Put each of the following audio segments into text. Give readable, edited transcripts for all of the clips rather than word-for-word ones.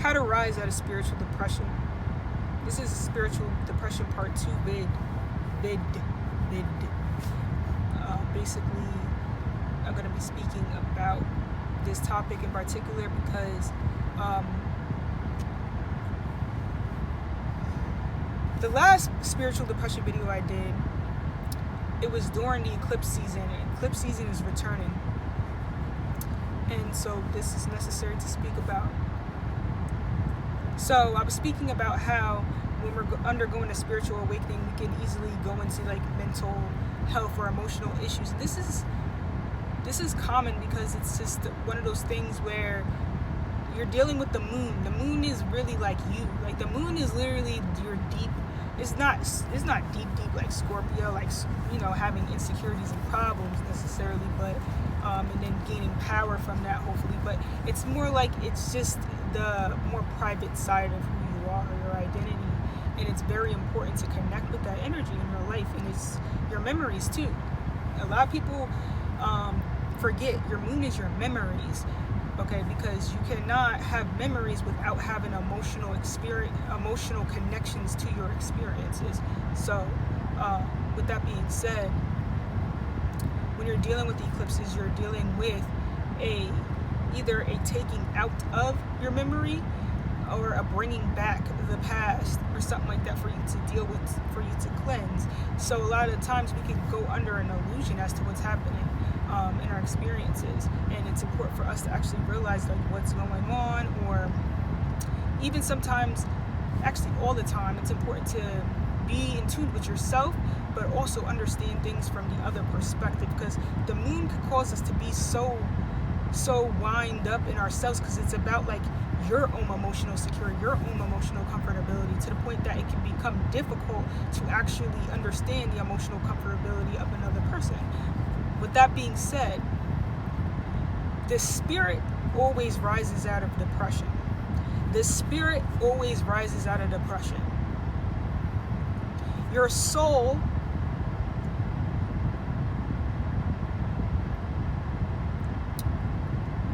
how to rise out of spiritual depression. This is spiritual depression part 2 vid. Basically, I'm going to be speaking about this topic in particular because the last spiritual depression video I did, it was during the eclipse season, and eclipse season is returning. And so this is necessary to speak about. So I was speaking about how when we're undergoing a spiritual awakening, we can easily go into like mental health or emotional issues. And this is common because it's just one of those things where you're dealing with the moon. The moon is really like you. Like the moon is literally your deep. It's not deep like Scorpio, like, you know, having insecurities and problems necessarily, but and then gaining power from that hopefully. But it's more like it's just the more private side of who you are, your identity. And it's very important to connect with that energy in your life, and it's your memories too. A lot of people forget your moon is your memories, okay? Because you cannot have memories without having emotional connections to your experiences. So, with that being said, when you're dealing with the eclipses, you're dealing with either a taking out of your memory or a bringing back the past or something like that for you to deal with, for you to cleanse. So a lot of times we can go under an illusion as to what's happening in our experiences, and it's important for us to actually realize like what's going on, or even sometimes, actually all the time, it's important to be in tune with yourself, but also understand things from the other perspective, because the moon could cause us to be so wind up in ourselves, because it's about like your own emotional security, your own emotional comfortability, to the point that it can become difficult to actually understand the emotional comfortability of another person. With that being said, the spirit always rises out of depression. The spirit always rises out of depression. Your soul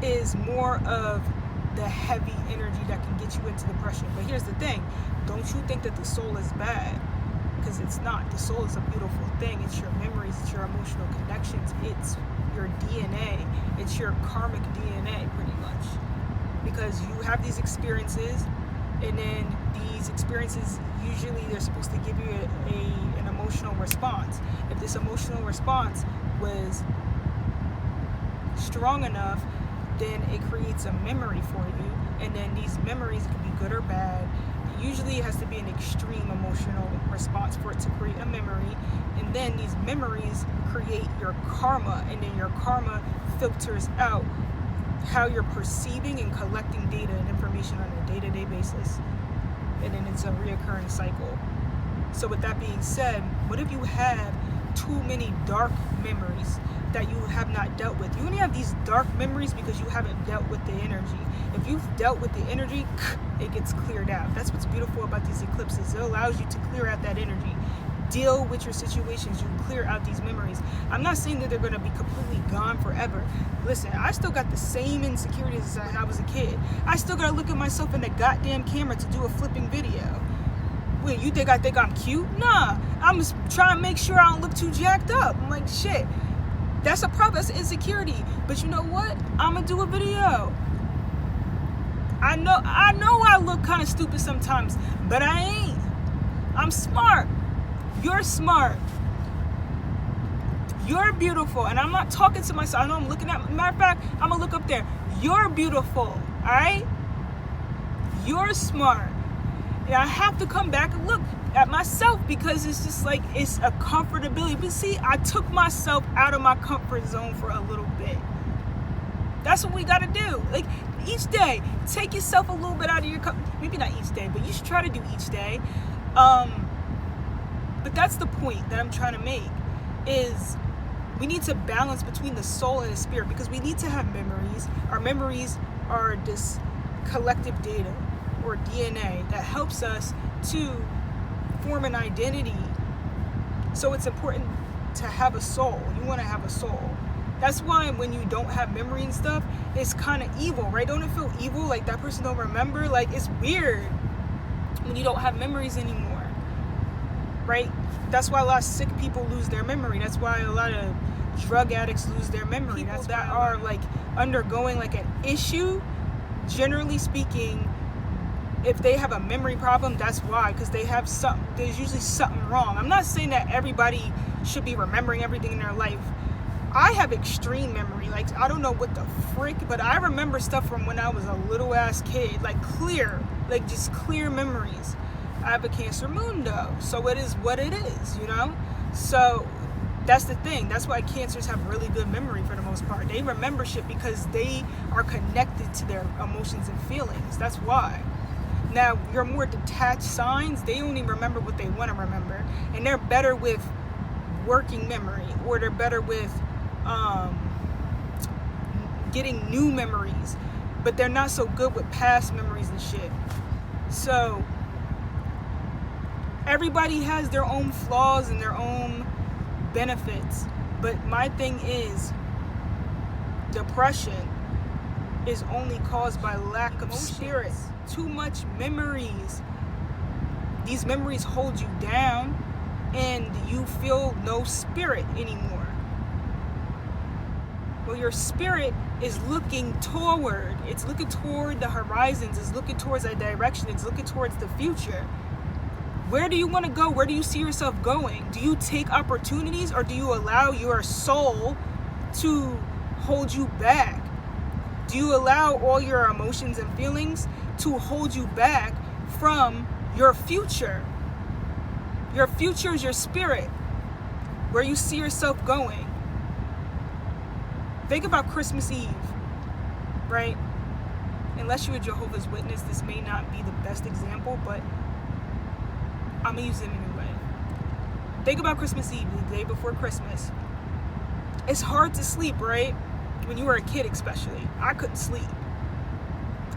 is more of the heavy energy that can get you into depression. But here's the thing, don't you think that the soul is bad, because it's not. The soul is a beautiful thing. It's your memories, it's your emotional connections, it's your DNA, it's your karmic DNA pretty much, because you have these experiences, and then these experiences, usually they're supposed to give you an emotional response. If this emotional response was strong enough, then it creates a memory for you, and then these memories can be good or bad. Usually it has to be an extreme emotional response for it to create a memory, and then these memories create your karma, and then your karma filters out how you're perceiving and collecting data and information on a day-to-day basis, and then it's a reoccurring cycle. So with that being said, what if you have too many dark memories that you have not dealt with? You only have these dark memories because you haven't dealt with the energy. If you've dealt with the energy, it gets cleared out. That's what's beautiful about these eclipses. It allows you to clear out that energy. Deal with your situations. You clear out these memories. I'm not saying that they're going to be completely gone forever. Listen, I still got the same insecurities as I was a kid. I still got to look at myself in the goddamn camera to do a flipping video. Wait, you think I think I'm cute? Nah, I'm just trying to make sure I don't look too jacked up. I'm like, shit, that's a problem, that's insecurity. But you know what? I'm gonna do a video. I know I look kind of stupid sometimes, but I ain't. I'm smart. You're smart. You're beautiful. And I'm not talking to myself. I know I'm looking at, matter of fact, I'm gonna look up there. You're beautiful, all right? You're smart. And I have to come back and look at myself, because it's just like, it's a comfortability. But see, I took myself out of my comfort zone for a little bit. That's what we got to do. Like, each day, take yourself a little bit out of your maybe not each day, but you should try to do each day. But that's the point that I'm trying to make, is we need to balance between the soul and the spirit, because we need to have memories. Our memories are this collective data or DNA that helps us to form an identity. So it's important to have a soul. You want to have a soul. That's why when you don't have memory and stuff, it's kind of evil, right? Don't it feel evil? Like that person don't remember? Like it's weird when you don't have memories anymore, right? That's why a lot of sick people lose their memory. That's why a lot of drug addicts lose their memory. People that are like undergoing like an issue, generally speaking, if they have a memory problem, that's why, because there's usually something wrong. I'm not saying that everybody should be remembering everything in their life. I have extreme memory. Like, I don't know what the frick, but I remember stuff from when I was a little ass kid. Like, clear. Like, just clear memories. I have a Cancer moon, though. So it is what it is, you know? So that's the thing. That's why Cancers have really good memory for the most part. They remember shit because they are connected to their emotions and feelings. That's why. Now, your more detached signs, they only remember what they want to remember. And they're better with working memory, or they're better with getting new memories, but they're not so good with past memories and shit. So everybody has their own flaws and their own benefits, but my thing is, depression is only caused by lack of spirit. Too much memories. These memories hold you down and you feel no spirit anymore. Well, your spirit is looking toward. It's looking toward the horizons. It's looking towards that direction. It's looking towards the future. Where do you want to go? Where do you see yourself going? Do you take opportunities, or do you allow your soul to hold you back? Do you allow all your emotions and feelings to hold you back from your future? Your future is your spirit, where you see yourself going. Think about Christmas Eve, right? Unless you're a Jehovah's Witness, this may not be the best example, but I'm going to use it anyway. Think about Christmas Eve, the day before Christmas. It's hard to sleep, right? When you were a kid especially. I couldn't sleep.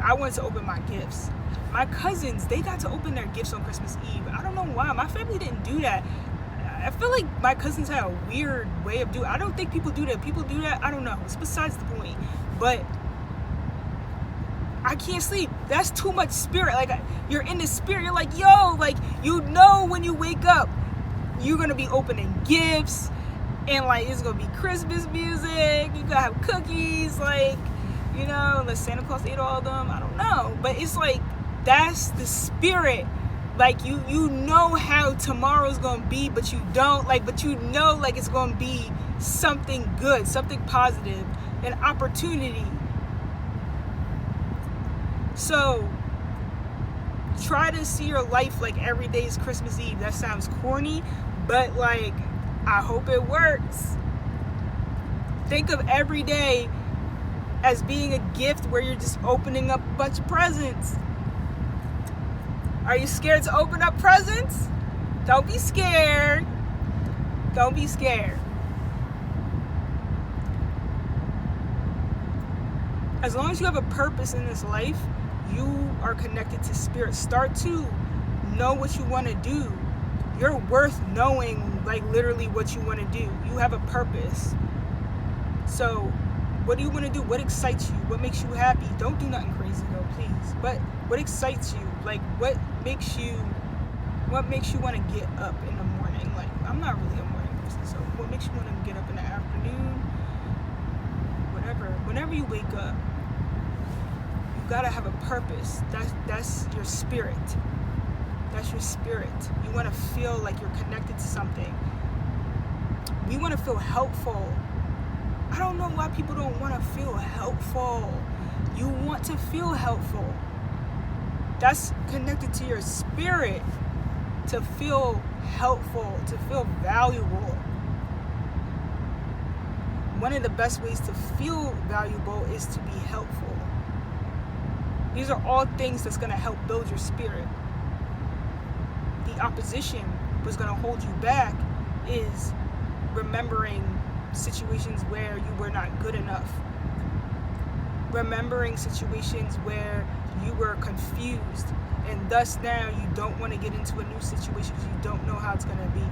I wanted to open my gifts. My cousins, they got to open their gifts on Christmas Eve. I don't know why. My family didn't do that. I feel like my cousins had a weird way of doing it. I don't think people do that. People do that. I don't know. It's besides the point. But I can't sleep. That's too much spirit. Like, you're in the spirit. You're like, yo, like, you know when you wake up, you're going to be opening gifts. And, like, it's going to be Christmas music. You're going to have cookies. Like, you know, unless Santa Claus ate all of them. I don't know. But it's like, that's the spirit. Like, you know how tomorrow's going to be, but you don't. Like, but you know, like, it's going to be something good, something positive, an opportunity. So, try to see your life like every day is Christmas Eve. That sounds corny, but, like, I hope it works. Think of every day as being a gift where you're just opening up a bunch of presents. Are you scared to open up presents? Don't be scared. Don't be scared. As long as you have a purpose in this life, you are connected to spirit. Start to know what you want to do. You're worth knowing, like, literally what you want to do. You have a purpose. So, what do you want to do? What excites you? What makes you happy? Don't do nothing crazy, though, please. But what excites you? Like, what makes you want to get up in the morning? Like, I'm not really a morning person, so what makes you want to get up in the afternoon? Whatever. Whenever you wake up, you gotta have a purpose. That's your spirit. That's your spirit. You want to feel like you're connected to something. We want to feel helpful. I don't know why people don't want to feel helpful. You want to feel helpful. That's connected to your spirit. To feel helpful, to feel valuable. One of the best ways to feel valuable is to be helpful. These are all things that's going to help build your spirit. The opposition was going to hold you back is remembering situations where you were not good enough. Remembering situations where you were confused, and thus now you don't want to get into a new situation because you don't know how it's going to be.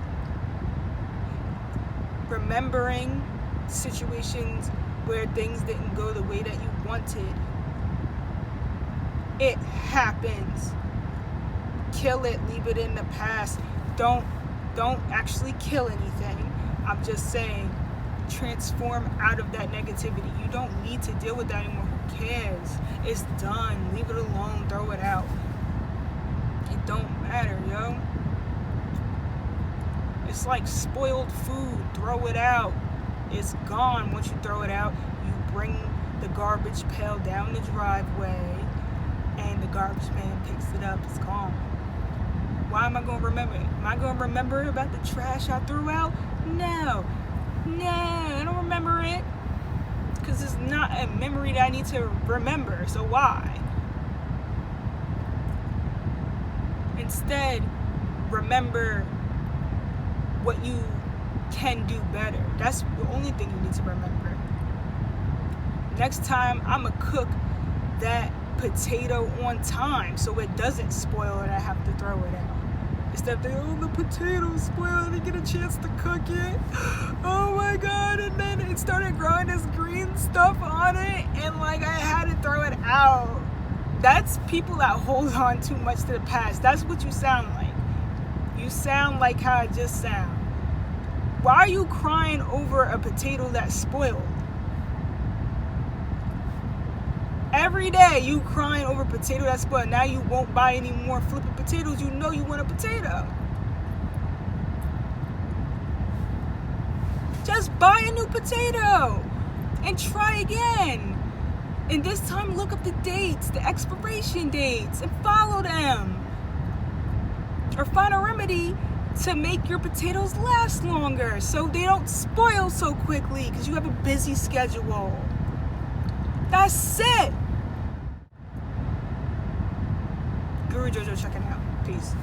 Remembering situations where things didn't go the way that you wanted. It happens. Kill it, leave it in the past. Don't actually kill anything. I'm just saying, transform out of that negativity. You don't need to deal with that anymore. Who cares? It's done. Leave it alone. Throw it out. It don't matter, yo. It's like spoiled food. Throw it out. It's gone. Once you throw it out, you bring the garbage pail down the driveway and the garbage man picks it up. It's gone. Why am I going to remember it? Am I going to remember about the trash I threw out? No, I don't remember it. Because it's not a memory that I need to remember. So why? Instead, remember what you can do better. That's the only thing you need to remember. Next time, I'm going to cook that potato on time so it doesn't spoil and I have to throw it out. Instead of thinking, oh, the potato's spoiled, I didn't get a chance to cook it. Oh my God, and then it started growing this green stuff on it and like I had to throw it out. That's people that hold on too much to the past. That's what you sound like. You sound like how I just sound. Why are you crying over a potato that's spoiled? Every day you crying over a potato that's spoiled. Now you won't buy any more flipping potatoes. You know you want a potato. Just buy a new potato and try again. And this time look up the dates, the expiration dates, and follow them. Or find a remedy to make your potatoes last longer so they don't spoil so quickly because you have a busy schedule. That's it. Guru Jojo checking out. Peace.